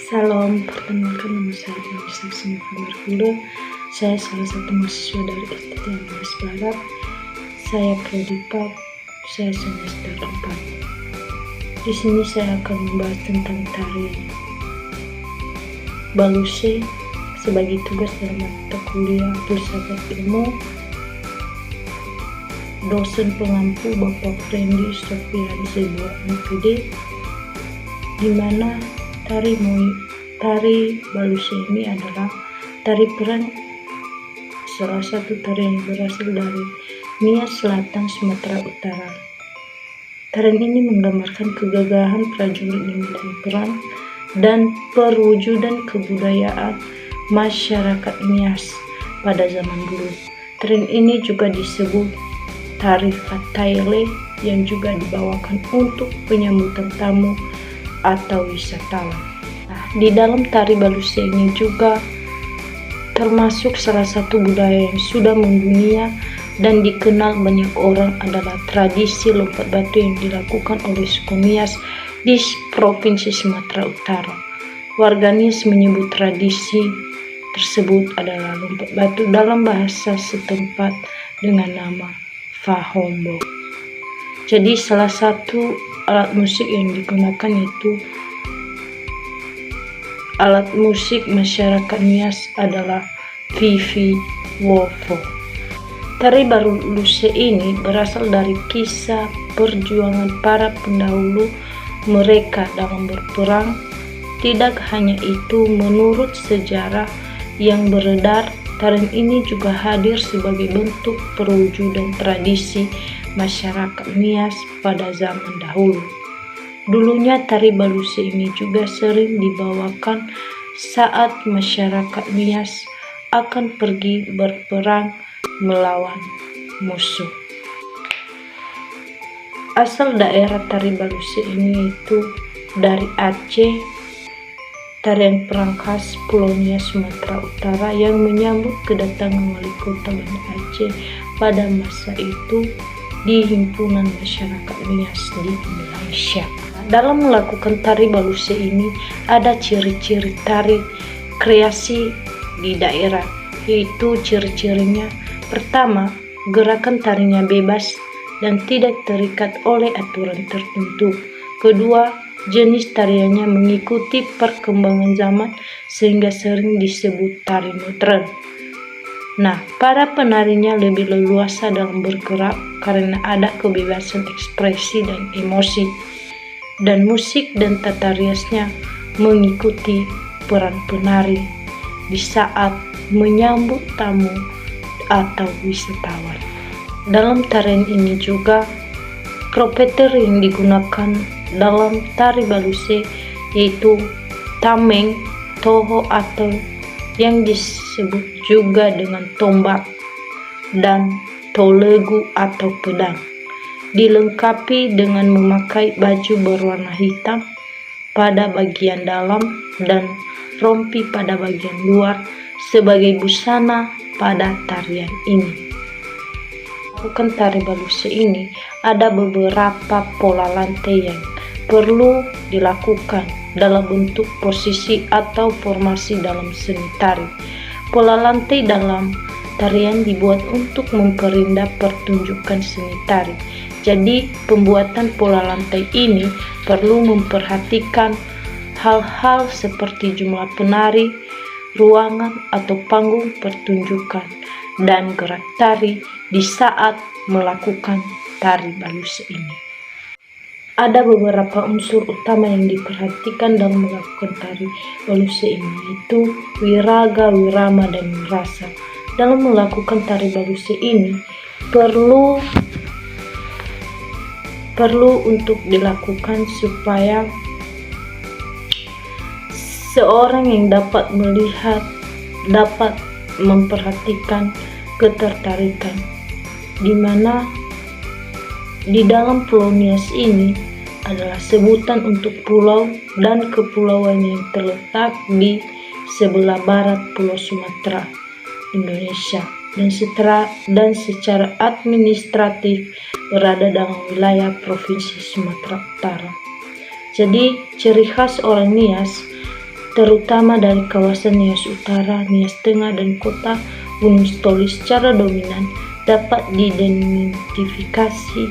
Salam, perkenalkan nama saya Denisa Sinifandar. Saya salah satu mahasiswa dari STTM Unas Barat. Saya prodi PAP, saya semester 4. Di sini saya akan membahas tentang tari Baluse sebagai tugas dalam mata kuliah Filsafat Ilmu. Dosen pengampu Bapak Fendi Sofian Zebua MPD, di mana tari Baluse ini adalah tari peran, salah satu tari yang berasal dari Nias Selatan, Sumatera Utara. Tarian ini menggambarkan kegagahan prajurit di medan perang dan perwujudan kebudayaan masyarakat Nias pada zaman dulu. Tarian ini juga disebut tari Fataile yang juga dibawakan untuk penyambutan tamu atau wisatawan. Nah, di dalam tari Baluse ini juga termasuk salah satu budaya yang sudah mendunia dan dikenal banyak orang adalah tradisi lompat batu yang dilakukan oleh suku Nias di Provinsi Sumatera Utara. Warga Nias menyebut tradisi tersebut adalah lompat batu dalam bahasa setempat dengan nama Fahombo. Jadi salah satu alat musik yang digunakan yaitu alat musik masyarakat Nias adalah Vivi Wofo. Tari Baluse ini berasal dari kisah perjuangan para pendahulu mereka dalam berperang. Tidak hanya itu, menurut sejarah yang beredar, tarian ini juga hadir sebagai bentuk perwujudan tradisi masyarakat Nias pada zaman dahulu. Dulunya tari Baluse ini juga sering dibawakan saat masyarakat Nias akan pergi berperang melawan musuh. Asal daerah tari Baluse ini itu dari Aceh. Tarian perang khas Pulau Nias, Sumatera Utara yang menyambut kedatangan wali kota Banda Aceh pada masa itu di himpunan masyarakat Nias di Indonesia. Dalam melakukan tari Baluse ini ada ciri-ciri tari kreasi di daerah, yaitu ciri-cirinya: pertama, gerakan tarinya bebas dan tidak terikat oleh aturan tertentu. Kedua, jenis tariannya mengikuti perkembangan zaman sehingga sering disebut tari modern. Nah, para penarinya lebih leluasa dalam bergerak karena ada kebebasan ekspresi dan emosi. Dan musik dan tata riasnya mengikuti peran penari di saat menyambut tamu atau wisatawan. Dalam tarian ini juga kropeter yang digunakan dalam tari Baluse yaitu tameng, toho atau yang disebut juga dengan tombak, dan tolegu atau pedang, dilengkapi dengan memakai baju berwarna hitam pada bagian dalam dan rompi pada bagian luar sebagai busana pada tarian ini. Melakukan tari Baluse ini ada beberapa pola lantai yang perlu dilakukan dalam bentuk posisi atau formasi dalam seni tari. Pola lantai dalam tarian dibuat untuk memperindah pertunjukan seni tari. Jadi pembuatan pola lantai ini perlu memperhatikan hal-hal seperti jumlah penari, ruangan atau panggung pertunjukan, dan gerak tari di saat melakukan tari Baluse ini. Ada beberapa unsur utama yang diperhatikan dalam melakukan tari Baluse ini, yaitu wiraga, wirama, dan wirasa. Dalam melakukan tari Baluse ini perlu untuk dilakukan supaya seorang yang dapat melihat dapat memperhatikan ketertarikan, di mana di dalam Pulau Nias ini adalah sebutan untuk pulau dan kepulauan yang terletak di sebelah barat Pulau Sumatera, Indonesia, dan secara administratif berada dalam wilayah Provinsi Sumatera Utara. Jadi ciri khas orang Nias terutama dari kawasan Nias Utara, Nias Tengah, dan kota Gunung Stoli secara dominan dapat diidentifikasi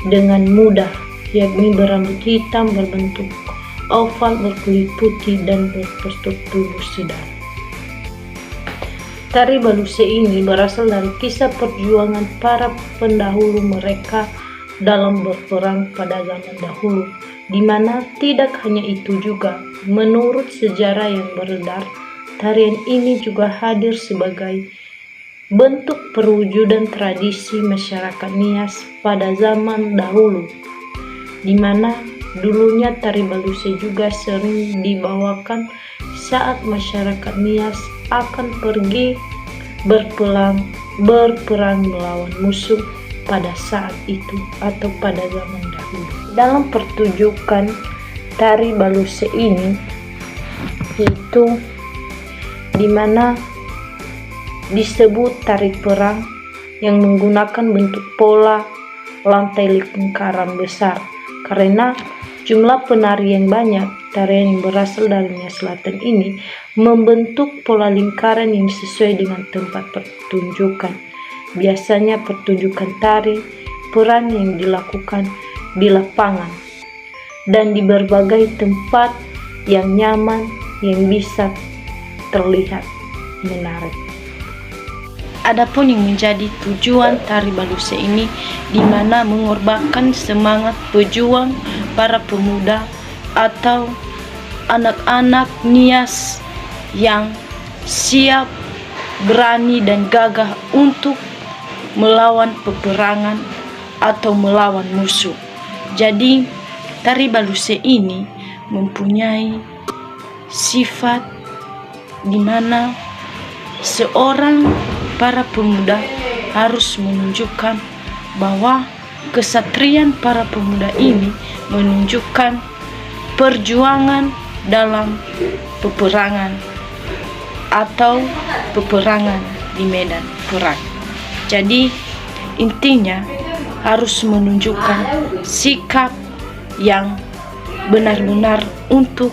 dengan mudah, yakni berambut hitam, berbentuk oval, berkulit putih, dan berpostur tubuh sedang. Tari Baluse ini berasal dari kisah perjuangan para pendahulu mereka dalam berperang pada zaman dahulu, di mana tidak hanya itu juga, menurut sejarah yang beredar, tarian ini juga hadir sebagai bentuk perwujudan tradisi masyarakat Nias pada zaman dahulu, di mana dulunya tari Baluse juga sering dibawakan saat masyarakat Nias akan pergi berperang melawan musuh pada saat itu atau pada zaman dahulu. Dalam pertunjukan tari Baluse ini, yaitu dimana disebut tari perang yang menggunakan bentuk pola lantai lingkaran besar, karena jumlah penari yang banyak, tarian yang berasal dari Nias Selatan ini membentuk pola lingkaran yang sesuai dengan tempat pertunjukan. Biasanya pertunjukan tari perang yang dilakukan di lapangan dan di berbagai tempat yang nyaman yang bisa terlihat menarik. Adapun yang menjadi tujuan tari Baluse ini, di mana mengorbankan semangat pejuang para pemuda atau anak-anak Nias yang siap, berani, dan gagah untuk melawan peperangan atau melawan musuh. Jadi tari Baluse ini mempunyai sifat di mana seorang para pemuda harus menunjukkan bahwa kesatrian para pemuda ini menunjukkan perjuangan dalam peperangan atau peperangan di medan perang. Jadi intinya harus menunjukkan sikap yang benar-benar untuk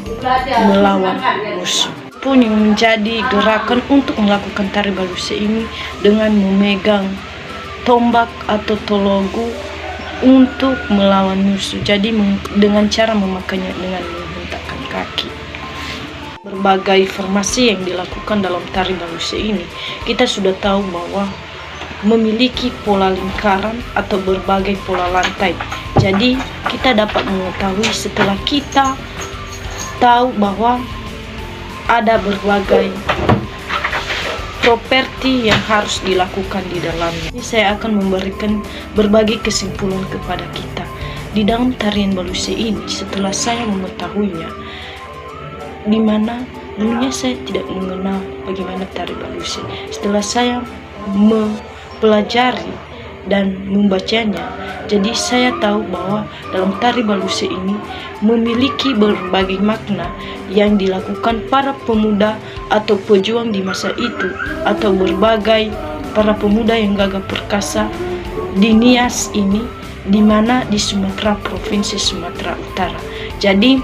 melawan musuh. Pun yang menjadi gerakan untuk melakukan tari Baluse ini dengan memegang tombak atau tologu untuk melawan musuh. Jadi dengan cara memakainya dengan menghentakkan kaki. Berbagai formasi yang dilakukan dalam tari Baluse ini, kita sudah tahu bahwa memiliki pola lingkaran atau berbagai pola lantai. Jadi kita dapat mengetahui setelah kita tahu bahwa ada berbagai properti yang harus dilakukan di dalamnya. Ini saya akan memberikan berbagai kesimpulan kepada kita. Di dalam tarian Baluse ini, setelah saya mengetahuinya, di mana dulunya saya tidak mengenal bagaimana tari Baluse. Setelah saya mempelajari dan membacanya, jadi saya tahu bahwa dalam tari Baluse ini memiliki berbagai makna yang dilakukan para pemuda atau pejuang di masa itu, atau berbagai para pemuda yang gagah perkasa di Nias ini, di mana di Sumatera, Provinsi Sumatera Utara. Jadi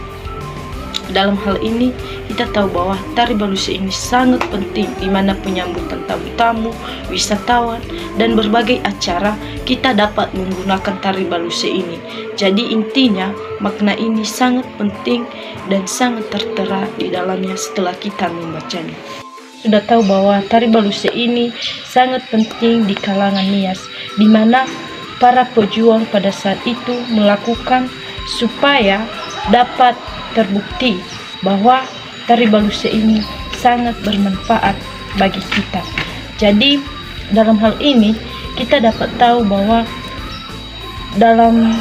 dalam hal ini kita tahu bahwa tari Baluse ini sangat penting, di mana penyambutan tamu-tamu, wisatawan, dan berbagai acara kita dapat menggunakan tari Baluse ini. Jadi intinya makna ini sangat penting dan sangat tertera di dalamnya setelah kita membacanya. Sudah tahu bahwa tari Baluse ini sangat penting di kalangan Nias, di mana para pejuang pada saat itu melakukan supaya dapat terbukti bahwa tari Baluse ini sangat bermanfaat bagi kita. Jadi dalam hal ini kita dapat tahu bahwa dalam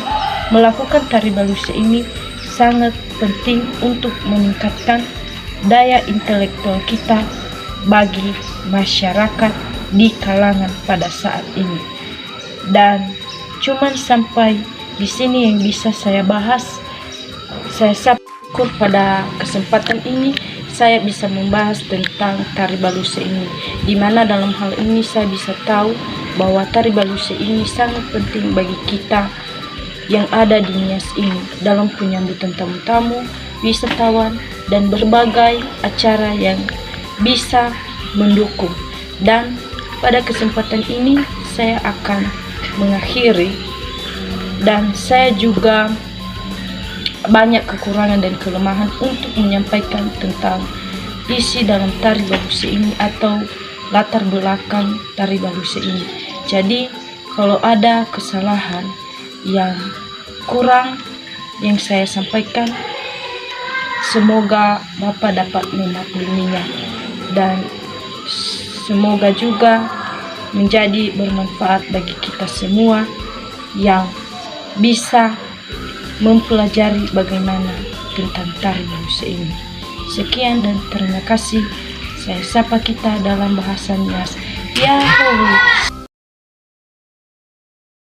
melakukan tari Baluse ini sangat penting untuk meningkatkan daya intelektual kita bagi masyarakat di kalangan pada saat ini. Dan cuman sampai di sini yang bisa saya bahas. Saya syukur pada kesempatan ini saya bisa membahas tentang tari Baluse ini, di mana dalam hal ini saya bisa tahu bahwa tari Baluse ini sangat penting bagi kita yang ada di Nias ini dalam penyambutan tamu-tamu, wisatawan, dan berbagai acara yang bisa mendukung. Dan pada kesempatan ini saya akan mengakhiri, dan saya juga banyak kekurangan dan kelemahan untuk menyampaikan tentang isi dalam tari Baguse ini atau latar belakang tari Baguse ini. Jadi kalau ada kesalahan yang kurang yang saya sampaikan, semoga Bapak dapat memakluminya, dan semoga juga menjadi bermanfaat bagi kita semua yang bisa mempelajari bagaimana tentang tari Baguse ini. Sekian dan terima kasih. Saya sapa kita dalam bahasa Nias. Yahoo!